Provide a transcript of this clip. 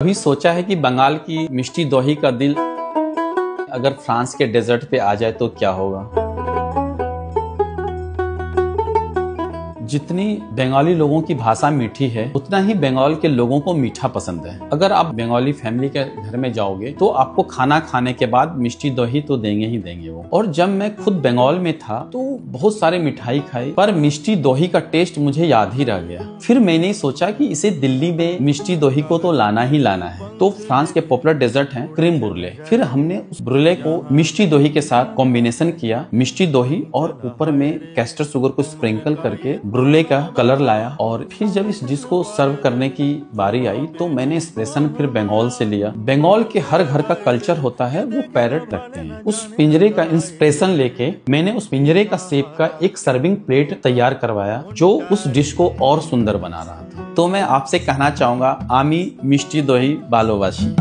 कभी सोचा है कि बंगाल की मिष्टी दोही का दिल अगर फ्रांस के डेजर्ट पे आ जाए तो क्या होगा। जितनी बंगाली लोगों की भाषा मीठी है उतना ही बंगाल के लोगों को मीठा पसंद है। अगर आप बंगाली फैमिली के घर में जाओगे तो आपको खाना खाने के बाद मिष्टी दोही तो देंगे ही देंगे वो। और जब मैं खुद बंगाल में था तो बहुत सारे मिठाई खाई पर मिष्टी दोही का टेस्ट मुझे याद ही रह गया। फिर मैंने सोचा कि इसे दिल्ली में मिष्टी दोही को तो लाना ही लाना है। तो फ्रांस के पॉपुलर डेजर्ट है क्रीम ब्रूले। फिर हमने उस ब्रूले को मिष्टी दोही के साथ कॉम्बिनेशन किया, मिष्टी दोही और ऊपर में कैस्टर शुगर को स्प्रिंकल करके ब्रूले का कलर लाया। और फिर जब इस डिश को सर्व करने की बारी आई तो मैंने इंस्पिरेशन फिर बंगाल से लिया। बंगाल के हर घर का कल्चर होता है वो पैरट रखते हैं। उस पिंजरे का इंस्पिरेशन लेके मैंने उस पिंजरे का शेप का एक सर्विंग प्लेट तैयार करवाया जो उस डिश को और सुंदर बना रहा था। तो मैं आपसे कहना चाहूंगा आमी मिष्टी दोही भालोबाशी।